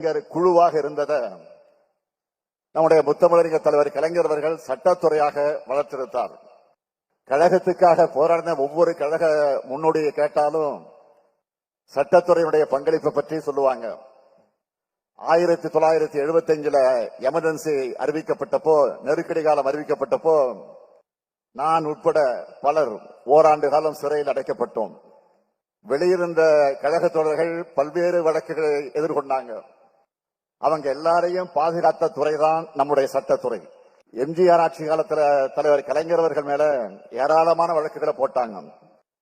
குழுவாக இருந்தத நம்முடைய முத்தமிழறிஞர் தலைவர் கலைஞர் அவர்கள் சட்டத்துறையாக வளர்த்திருத்தார். கழகத்துக்காக போராடின ஒவ்வொரு கழக முன்னோடியை கேட்டாலும் சட்டத்துறையுடைய பங்களிப்பை பற்றி சொல்லுவாங்க. 1975 எமர்ஜென்சி அறிவிக்கப்பட்டப்போ, நெருக்கடி காலம் அறிவிக்கப்பட்டப்போ நான் உட்பட பலர் ஓராண்டு காலம் சிறையில் அடைக்கப்பட்டோம். வெளியிருந்த கழக தோழர்கள் பல்வேறு வழக்குகளை எதிர்கொண்டாங்க. அவங்க எல்லாரையும் பாதுகாத்த துறைதான் நம்முடைய சட்டத்துறை. எம்ஜிஆர் ஆட்சி காலத்துல தலைவர் கலைஞர் அவர்கள் மேல ஏராளமான வழக்குகளை போட்டாங்க.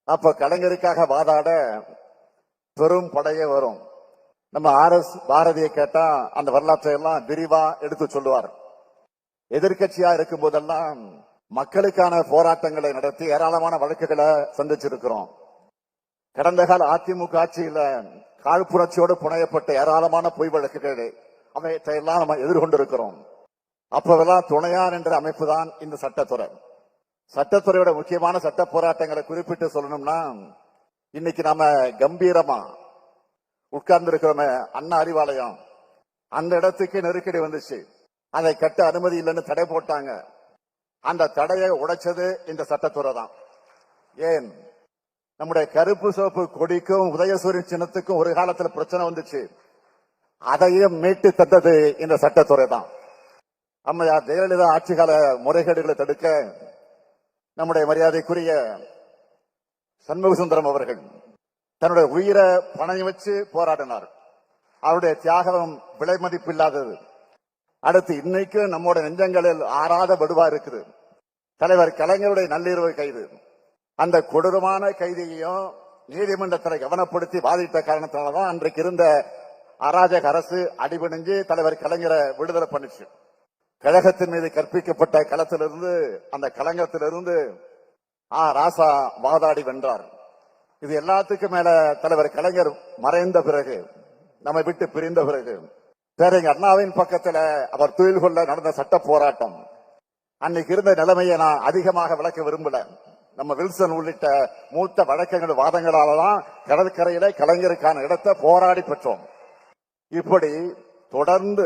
அப்ப கலைஞருக்காக வாதாட பெரும் படையே வரும். நம்ம RS பாரதியை கேட்டா அந்த வரலாற்றை எல்லாம் விரிவா எடுத்து சொல்லுவார். எதிர்கட்சியா இருக்கும் போதெல்லாம் மக்களுக்கான போராட்டங்களை நடத்தி ஏராளமான வழக்குகளை சந்திச்சிருக்கிறோம். கடந்த கால அதிமுக ஆட்சியில காழ்ப்புணர்ச்சியோடு புனையப்பட்ட ஏராளமான பொய் வழக்குகள் அவற்றையெல்லாம் நம்ம எதிர்கொண்டிருக்கிறோம். அப்பவெல்லாம் துணையார் என்ற அமைப்பு தான் இந்த சட்டத்துறை. சட்டத்துறையோட முக்கியமான சட்ட போராட்டங்களை குறிப்பிட்டு சொல்லணும்னா, இன்னைக்கு நாம கம்பீரமா உட்கார்ந்து இருக்கிறோமே அண்ணா அறிவாலயம், அந்த இடத்துக்கு நெருக்கடி வந்துச்சு. அதை கட்ட அனுமதி இல்லைன்னு தடை போட்டாங்க. அந்த தடையை உடைச்சது இந்த சட்டத்துறை தான். ஏன், நம்முடைய கருப்பு சிவப்பு கொடிக்கும் உதயசூரியன் சின்னத்துக்கும் ஒரு காலத்துல பிரச்சனை வந்துச்சு. அதையும் மீட்டு தந்தது இந்த சட்டத்துறை தான். அம்மையார் ஜெயலலிதா ஆட்சி கால முறைகேடுகளை தடுக்க நம்முடைய மரியாதைக்குரிய சண்முக சுந்தரம் அவர்கள் தன்னுடைய உயிரை பணம் வச்சு போராடினார். அவருடைய தியாகம் விலை மதிப்பில்லாதது. அடுத்து இன்னைக்கு நம்முடைய நெஞ்சங்களில் ஆறாத வடுவா இருக்குது தலைவர் கலைஞருடைய நள்ளிரவு கைது. அந்த கொடூரமான கைதியையும் நீதிமன்றத்தில் கவனப்படுத்தி வாதிட்ட காரணத்தினால்தான் அன்றைக்கு இருந்த அராஜக அரசு அடிபணிஞ்சு தலைவர் கலைஞரை விடுதலை பண்ணிச்சு. கழகத்தின் மீது கற்பிக்கப்பட்ட களத்திலிருந்து, அந்த களங்கத்திலிருந்து ராசா வாதாடி வென்றார். இது எல்லாத்துக்கும் மேல தலைவர் கலைஞர் மறைந்த பிறகு, நம்மை விட்டு பிரிந்த பிறகு, பேரறிஞர் அண்ணாவின் பக்கத்துல அவர் துயில் கொள்ள நடந்த சட்ட போராட்டம், அன்னைக்கு இருந்த நிலைமையை நான் அதிகமாக விளக்க விரும்பல. நம்ம வில்சன் உள்ளிட்ட மூத்த வழக்கங்கள் வாதங்களாலதான் கடற்கரையில கலைஞருக்கான இடத்தை போராடி பெற்றோம். இப்படி தொடர்ந்து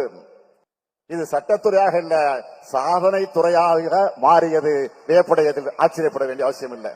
இது சட்டத்துறையாக இல்ல, சாதனை துறையாக மாறியது வியப்படையதில் ஆச்சரியப்பட வேண்டிய அவசியம் இல்லை.